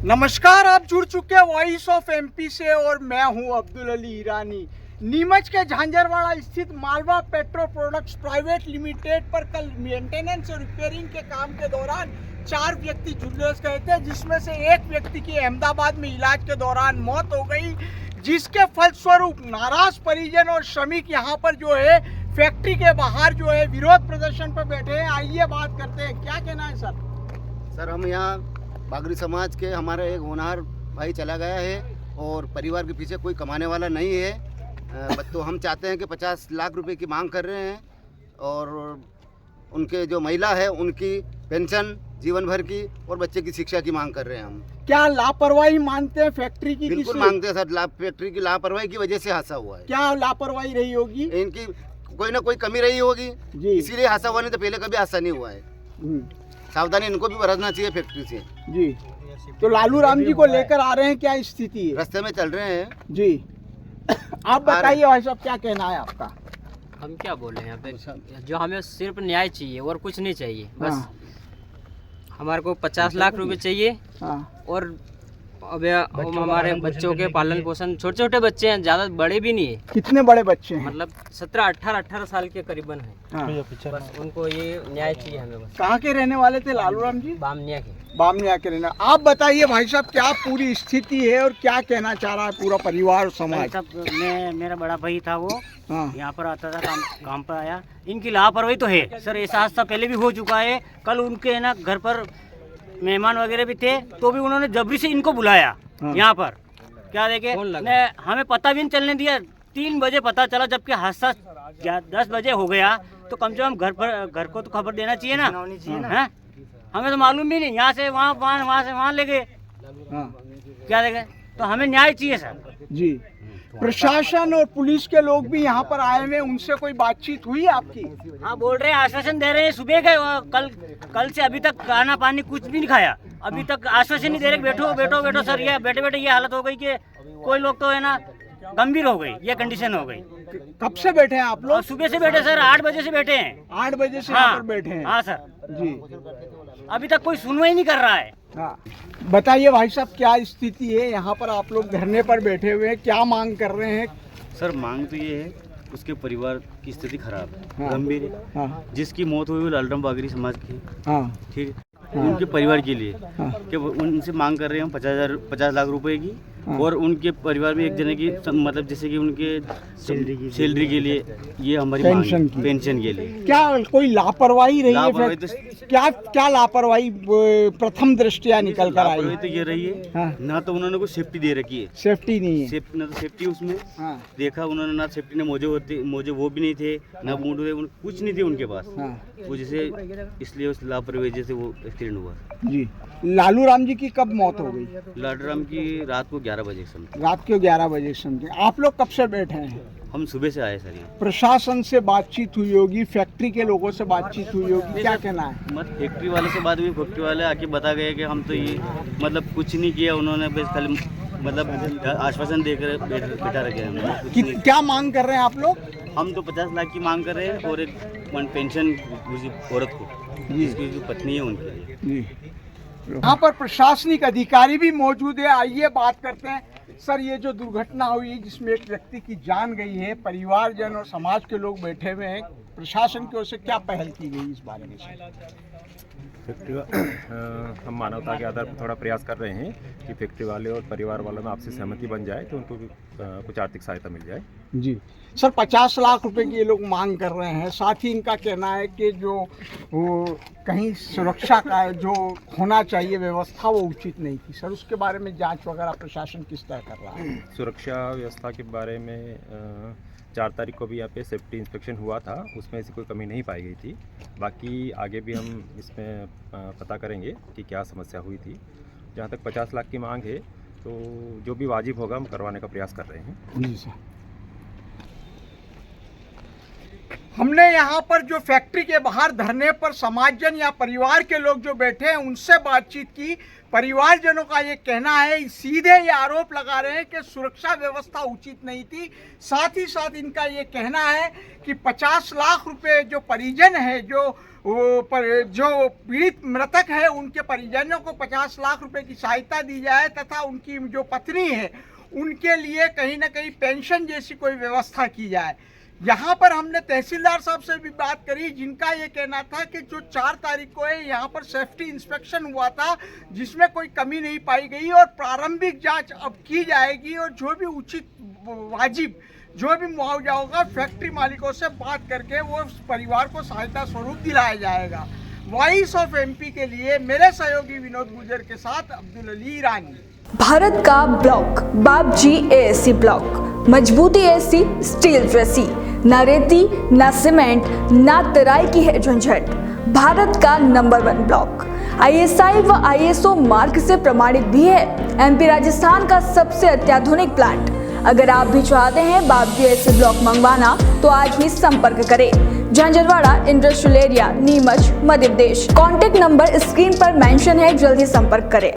नमस्कार, आप जुड़ चुके हैं वॉइस ऑफ एमपी से और मैं हूं अब्दुल अली ईरानी। नीमच के झांझरवाड़ा स्थित Malwa petro products private limited पर कल मेंटेनेंस और रिपेयरिंग के काम के दौरान 4 व्यक्ति झुलस गए थे, जिसमें से एक व्यक्ति की अहमदाबाद में इलाज के दौरान मौत हो गई, जिसके फलस्वरूप नाराज परिजन और श्रमिक यहां पर जो है फैक्ट्री के बाहर जो है विरोध प्रदर्शन पर बैठे हैं। आइए बात करते हैं, क्या कहना है सर? हम यहाँ बागरी समाज के हमारा एक होनहार भाई चला गया है और परिवार के पीछे कोई कमाने वाला नहीं है। तो हम चाहते हैं कि 50 लाख रुपए की मांग कर रहे हैं और उनके जो महिला है उनकी पेंशन जीवन भर की और बच्चे की शिक्षा की मांग कर रहे हैं हम। क्या लापरवाही मानते हैं फैक्ट्री की? बिल्कुल मांगते हैं सर। फैक्ट्री की लापरवाही की वजह से हादसा हुआ है। क्या लापरवाही रही होगी? इनकी कोई ना कोई कमी रही होगी जी, इसीलिए हादसा हुआ, नहीं तो पहले कभी हादसा नहीं हुआ है। सावधानी इनको भी बरतना चाहिए फैक्ट्री से जी। तो लालू राम जी को लेकर आ रहे हैं, क्या स्थिति है? रास्ते में चल रहे हैं जी। आप बताइए भाई साहब, क्या कहना है आपका? हम क्या बोले यहाँ पे, जो हमें सिर्फ न्याय चाहिए और कुछ नहीं चाहिए। बस हमारे को 50 लाख रुपए चाहिए और अब हमारे बच्चों के पालन पोषण, छोटे छोटे बच्चे हैं, ज्यादा बड़े भी नहीं है। कितने बड़े बच्चे हैं? मतलब 17-18 साल के करीबन है। बस उनको ये न्याय चाहिए हमें। बस कहाँ के रहने वाले थे लालू राम जी? बामनिया के। बामनिया के रहने। आप बताइए भाई साहब, क्या पूरी स्थिति है और क्या कहना चाह रहा है पूरा परिवार और समाज? मेरा बड़ा भाई था, वो यहाँ पर आता था, काम पर आया। इनकी लापरवाही तो है सर, ऐसा हादसा पहले भी हो चुका है। कल उनके ना घर पर मेहमान वगैरह भी थे, तो भी उन्होंने जबरी से इनको बुलाया यहाँ पर। क्या देखे, हमें पता भी नहीं चलने दिया। 3 बजे पता चला, जबकि हादसा 10 बजे हो गया। तो कम से कम घर को तो खबर देना चाहिए ना। हमें तो मालूम भी नहीं, यहाँ से वहाँ, वहाँ से वहाँ ले गए। क्या देखे, तो हमें न्याय चाहिए सर जी। प्रशासन और पुलिस के लोग भी यहाँ पर आए हुए, उनसे कोई बातचीत हुई आपकी? हाँ, बोल रहे हैं, आश्वासन दे रहे हैं। सुबह गए, कल से अभी तक खाना पानी कुछ भी नहीं खाया। अभी तक आश्वासन नहीं दे रहे, बैठो बैठो बैठो सर। ये बैठे बैठे ये हालत हो गई कि कोई लोग तो है ना गंभीर हो गई, ये कंडीशन हो गई। कब से बैठे हैं आप लोग? सुबह से बैठे सर, 8 बजे से बैठे हैं। 8 बजे से यहाँ पर बैठे हैं? हाँ सर जी। अभी तक कोई सुनवाई नहीं कर रहा है। हाँ, बताइए भाई साहब, क्या स्थिति है यहाँ पर? आप लोग धरने पर बैठे हुए हैं, क्या मांग कर रहे हैं? सर मांग तो ये है, उसके परिवार की स्थिति खराब है, हाँ, गंभीर है। हाँ, जिसकी मौत हुई वो लालराम बागरी समाज की, हाँ, ठीक है। उनके परिवार के लिए कि उनसे मांग कर रहे हैं हम 50 लाख रुपए की। और उनके परिवार में एक जने की मतलब जैसे कि उनके सैलरी के लिए, ये हमारी पेंशन के लिए। क्या कोई लापरवाही रही लापरवाही है? क्या लापरवाही प्रथम दृष्टिया निकल कर आई? तो ये रही है ना, तो उन्होंने कोई सेफ्टी दे रखी है। सेफ्टी नहीं है ना तो सेफ्टी उसमें देखा उन्होंने, ना सेफ्टी ने मोजे वो भी नहीं थे, ना बूट कुछ नहीं थे उनके पास। वो जैसे इसलिए उस लापरवाही जैसे वो एक्सीडेंट हुआ जी। लालू राम जी की कब मौत हो गई? लालू राम की रात को 11 बजे समझ। रात के 11 बजे समझे। आप लोग कब से बैठे हैं? हम सुबह से आए सर। ये प्रशासन से बातचीत हुई होगी, फैक्ट्री के लोगों से बातचीत हुई होगी, क्या कहना है? मत फैक्ट्री वाले से बात हुई, फैक्ट्री वाले आके बता गए कि हम तो ये मतलब कुछ नहीं किया उन्होंने, बस खाली मतलब आश्वासन देकर बैठा रखे हैं। क्या मांग कर रहे हैं आप लोग? हम तो 50 लाख की मांग कर रहे हैं और एक पेंशन उसी औरत को, जिसकी जो पत्नी है उनके लिए। यहाँ पर प्रशासनिक अधिकारी भी मौजूद है, आइए बात करते हैं। सर, ये जो दुर्घटना हुई जिसमें एक व्यक्ति की जान गई है, परिवारजन और समाज के लोग बैठे हुए हैं, प्रशासन की ओर से क्या पहल की गई इस बारे में? हम मानवता के आधार पर थोड़ा प्रयास कर रहे हैं कि फैक्ट्री वाले और परिवार वालों में आपसी सहमति बन जाए तो उनको भी कुछ आर्थिक सहायता मिल जाए जी। सर, 50 लाख रुपए की ये लोग मांग कर रहे हैं। साथ ही इनका कहना है कि जो कहीं सुरक्षा का जो होना चाहिए व्यवस्था, वो उचित नहीं थी। सर, उसके बारे में जांच वगैरह प्रशासन किस तरह कर रहा है? सुरक्षा व्यवस्था के बारे में 4 तारीख को भी यहाँ पे सेफ्टी इंस्पेक्शन हुआ था, उसमें ऐसी कोई कमी नहीं पाई गई थी। बाकी आगे भी हम इसमें पता करेंगे कि क्या समस्या हुई थी। जहाँ तक 50 लाख की मांग है, तो जो भी वाजिब होगा हम करवाने का प्रयास कर रहे हैं। जी सर। हमने यहाँ पर जो फैक्ट्री के बाहर धरने पर समाजजन या परिवार के लोग जो बैठे हैं उनसे बातचीत की। परिवारजनों का ये कहना है, सीधे ये आरोप लगा रहे हैं कि सुरक्षा व्यवस्था उचित नहीं थी। साथ ही साथ इनका ये कहना है कि 50 लाख रुपए जो परिजन है, जो पीड़ित मृतक है, उनके परिजनों को 50 लाख रुपए की सहायता दी जाए तथा उनकी जो पत्नी है उनके लिए कहीं ना कहीं पेंशन जैसी कोई व्यवस्था की जाए। यहाँ पर हमने तहसीलदार साहब से भी बात करी, जिनका ये कहना था कि जो 4 तारीख को है यहाँ पर सेफ्टी इंस्पेक्शन हुआ था जिसमें कोई कमी नहीं पाई गई और प्रारंभिक जांच अब की जाएगी और जो भी उचित वाजिब जो भी मुआवजा होगा फैक्ट्री मालिकों से बात करके वो परिवार को सहायता स्वरूप दिलाया जाएगा। वॉइस ऑफ एमपी के लिए मेरे सहयोगी विनोद गुजर के साथ अब्दुल अली ईरानी। भारत का ब्लॉक बाबजी एएससी ब्लॉक, मजबूती ऐसी स्टील जैसी, न रेती न सीमेंट न तराई की है झंझट। भारत का नंबर 1 ब्लॉक ISI व ISO मार्क से प्रमाणित भी है। MP राजस्थान का सबसे अत्याधुनिक प्लांट। अगर आप भी चाहते हैं बाबजी एएससी ब्लॉक मंगवाना तो आज ही संपर्क करें। Jhanjharwada industrial area, Neemuch, Madhya Pradesh. Contact number screen पर मेंशन है, जल्दी संपर्क करें।